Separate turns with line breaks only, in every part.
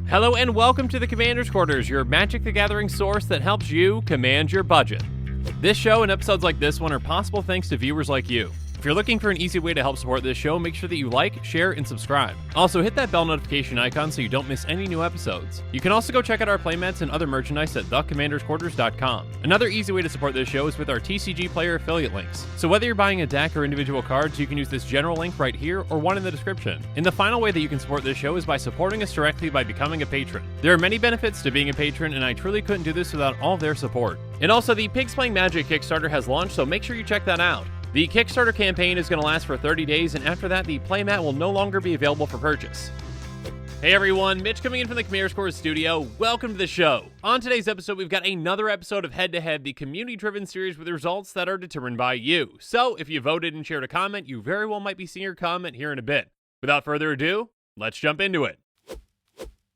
Hello and welcome to the Commander's Quarters, your Magic the Gathering source that helps you command your budget. This show and episodes like this one are possible thanks to viewers like you. If you're looking for an easy way to help support this show, make sure that you like, share, and subscribe. Also, hit that bell notification icon so you don't miss any new episodes. You can also go check out our playmats and other merchandise at thecommandersquarters.com. Another easy way to support this show is with our TCG player affiliate links. So whether you're buying a deck or individual cards, you can use this general link right here or one in the description. And the final way that you can support this show is by supporting us directly by becoming a patron. There are many benefits to being a patron, and I truly couldn't do this without all their support. And also, the Pigs Playing Magic Kickstarter has launched, so make sure you check that out. The Kickstarter campaign is going to last for 30 days, and after that, the playmat will no longer be available for purchase. Hey everyone, Mitch coming in from the Commander's Quarters studio. Welcome to the show. On today's episode, we've got another episode of Head to Head, the community-driven series with results that are determined by you. So, if you voted and shared a comment, you very well might be seeing your comment here in a bit. Without further ado, let's jump into it.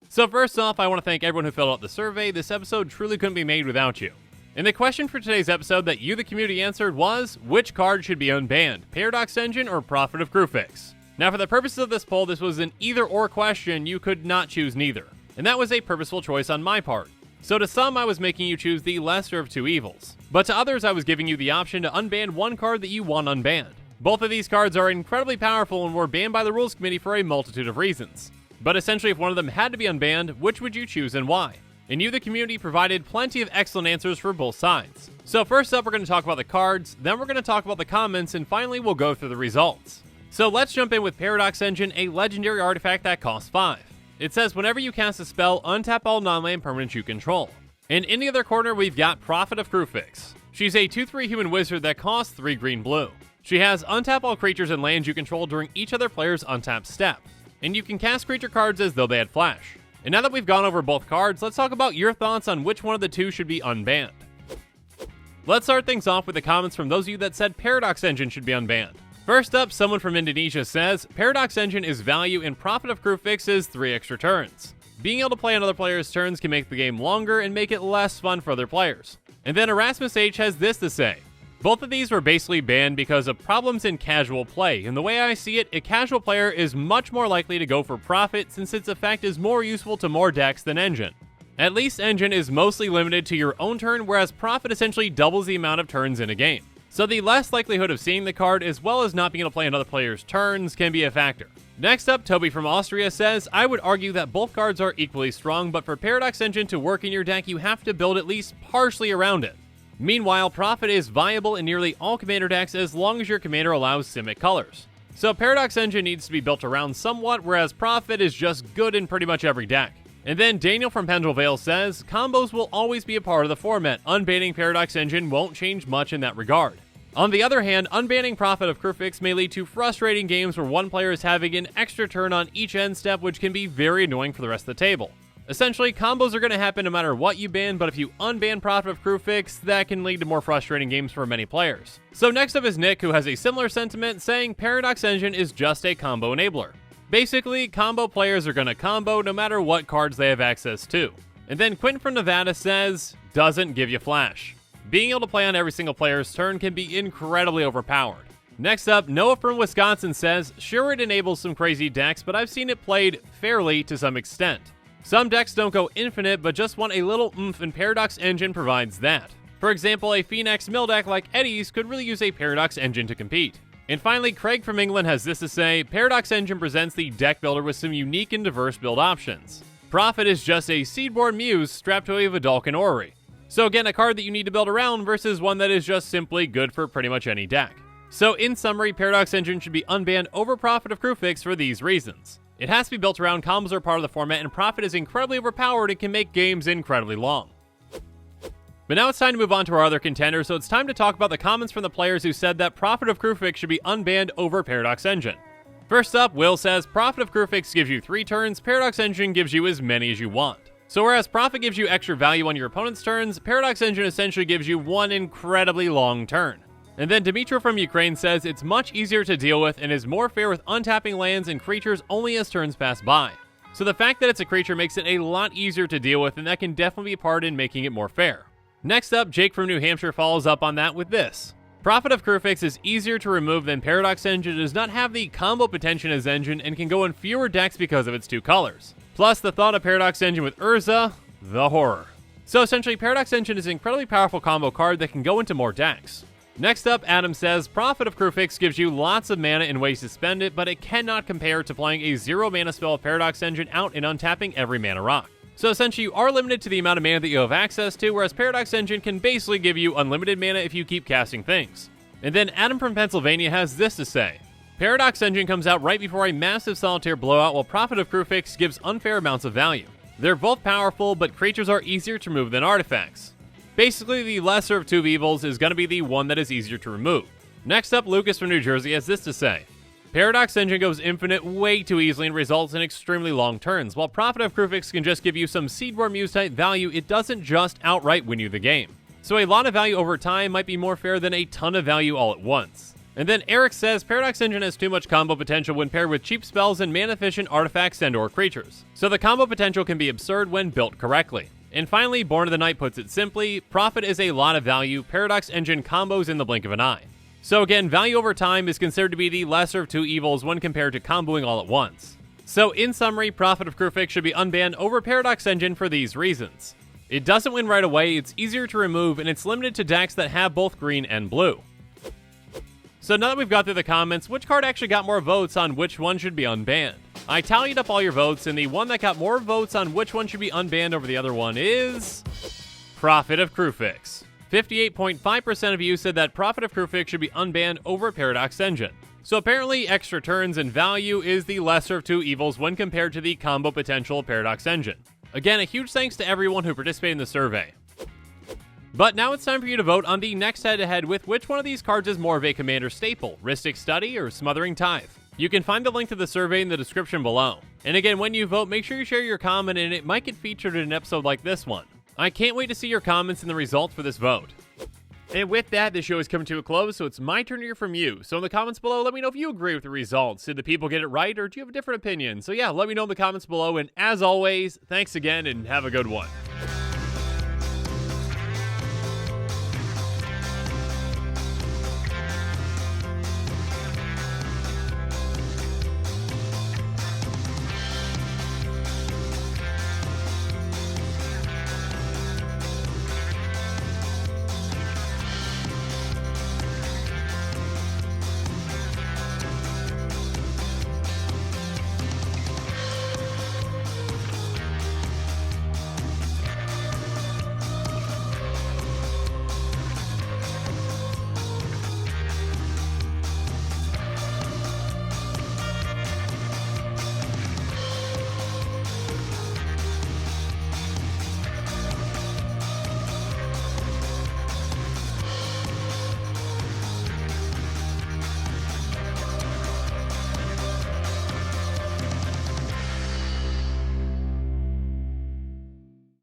So first off, I want to thank everyone who filled out the survey. This episode truly couldn't be made without you. And the question for today's episode that you, the community, answered was, which card should be unbanned, Paradox Engine or Prophet of Kruphix? Now, for the purposes of this poll, this was an either-or question. You could not choose neither. And that was a purposeful choice on my part. So to some, I was making you choose the lesser of two evils. But to others, I was giving you the option to unban one card that you want unbanned. Both of these cards are incredibly powerful and were banned by the Rules Committee for a multitude of reasons. But essentially, if one of them had to be unbanned, which would you choose and why? And you, the community, provided plenty of excellent answers for both sides. So first up, we're going to talk about the cards, then we're going to talk about the comments, and finally we'll go through the results. So let's jump in with Paradox Engine, a legendary artifact that costs 5. It says whenever you cast a spell, untap all non-land permanents you control. And in the other corner, we've got Prophet of Kruphix. She's a 2/3 human wizard that costs 3 green-blue. She has untap all creatures and lands you control during each other player's untap step. And you can cast creature cards as though they had flash. And now that we've gone over both cards, let's talk about your thoughts on which one of the two should be unbanned. Let's start things off with the comments from those of you that said Paradox Engine should be unbanned. First up, someone from Indonesia says, Paradox Engine is value and Prophet of Kruphix is 3 extra turns. Being able to play on other players' turns can make the game longer and make it less fun for other players. And then Erasmus H has this to say. Both of these were basically banned because of problems in casual play, and the way I see it, a casual player is much more likely to go for Prophet since its effect is more useful to more decks than Engine. At least Engine is mostly limited to your own turn, whereas Prophet essentially doubles the amount of turns in a game. So the less likelihood of seeing the card, as well as not being able to play on other players' turns, can be a factor. Next up, Toby from Austria says, I would argue that both cards are equally strong, but for Paradox Engine to work in your deck, you have to build at least partially around it. Meanwhile, Prophet is viable in nearly all commander decks as long as your commander allows Simic colors. So Paradox Engine needs to be built around somewhat, whereas Prophet is just good in pretty much every deck. And then Daniel from Pendrell Vale says, combos will always be a part of the format. Unbanning Paradox Engine won't change much in that regard. On the other hand, unbanning Prophet of Kruphix may lead to frustrating games where one player is having an extra turn on each end step, which can be very annoying for the rest of the table. Essentially, combos are going to happen no matter what you ban, but if you unban Prophet of Kruphix, that can lead to more frustrating games for many players. So next up is Nick, who has a similar sentiment, saying Paradox Engine is just a combo enabler. Basically, combo players are going to combo no matter what cards they have access to. And then Quentin from Nevada says, doesn't give you flash. Being able to play on every single player's turn can be incredibly overpowered. Next up, Noah from Wisconsin says, sure it enables some crazy decks, but I've seen it played fairly to some extent. Some decks don't go infinite, but just want a little oomph, and Paradox Engine provides that. For example, a Phoenix Mill deck like Eddie's could really use a Paradox Engine to compete. And finally, Craig from England has this to say, Paradox Engine presents the deck builder with some unique and diverse build options. Prophet is just a Seedborn Muse strapped to a Vidalcan Orrery. So again, a card that you need to build around versus one that is just simply good for pretty much any deck. So in summary, Paradox Engine should be unbanned over Prophet of Kruphix for these reasons. It has to be built around, combos are part of the format, and Prophet is incredibly overpowered and can make games incredibly long. But now it's time to move on to our other contenders, so it's time to talk about the comments from the players who said that Prophet of Kruphix should be unbanned over Paradox Engine. First up, Will says, Prophet of Kruphix gives you 3 turns, Paradox Engine gives you as many as you want. So whereas Prophet gives you extra value on your opponent's turns, Paradox Engine essentially gives you one incredibly long turn. And then Dimitro from Ukraine says it's much easier to deal with and is more fair with untapping lands and creatures only as turns pass by. So the fact that it's a creature makes it a lot easier to deal with, and that can definitely be a part in making it more fair. Next up, Jake from New Hampshire follows up on that with this. Prophet of Kruphix is easier to remove than Paradox Engine, does not have the combo potential as Engine, and can go in fewer decks because of its 2 colors. Plus, the thought of Paradox Engine with Urza, the horror. So essentially, Paradox Engine is an incredibly powerful combo card that can go into more decks. Next up, Adam says, Prophet of Kruphix gives you lots of mana and ways to spend it, but it cannot compare to playing a 0 mana spell of Paradox Engine out and untapping every mana rock. So essentially, you are limited to the amount of mana that you have access to, whereas Paradox Engine can basically give you unlimited mana if you keep casting things. And then Adam from Pennsylvania has this to say. Paradox Engine comes out right before a massive solitaire blowout, while Prophet of Kruphix gives unfair amounts of value. They're both powerful, but creatures are easier to remove than artifacts. Basically, the lesser of 2 evils is going to be the one that is easier to remove. Next up, Lucas from New Jersey has this to say. Paradox Engine goes infinite way too easily and results in extremely long turns. While Prophet of Kruphix can just give you some Seedborn Muse type value, it doesn't just outright win you the game. So a lot of value over time might be more fair than a ton of value all at once. And then Eric says Paradox Engine has too much combo potential when paired with cheap spells and mana-efficient artifacts and/or creatures. So the combo potential can be absurd when built correctly. And finally, Born of the Night puts it simply, Prophet is a lot of value, Paradox Engine combos in the blink of an eye. So again, value over time is considered to be the lesser of 2 evils when compared to comboing all at once. So in summary, Prophet of Kruphix should be unbanned over Paradox Engine for these reasons. It doesn't win right away, it's easier to remove, and it's limited to decks that have both green and blue. So now that we've got through the comments, which card actually got more votes on which one should be unbanned? I tallied up all your votes, and the one that got more votes on which one should be unbanned over the other one is Prophet of Kruphix. 58.5% of you said that Prophet of Kruphix should be unbanned over Paradox Engine. So apparently, extra turns and value is the lesser of 2 evils when compared to the combo potential of Paradox Engine. Again, a huge thanks to everyone who participated in the survey. But now it's time for you to vote on the next head-to-head with which one of these cards is more of a Commander staple, Rhystic Study or Smothering Tithe. You can find the link to the survey in the description below. And again, when you vote, make sure you share your comment and it might get featured in an episode like this one. I can't wait to see your comments and the results for this vote. And with that, the show is coming to a close, so it's my turn to hear from you. So in the comments below, let me know if you agree with the results. Did the people get it right, or do you have a different opinion? So yeah, let me know in the comments below, and as always, thanks again, and have a good one.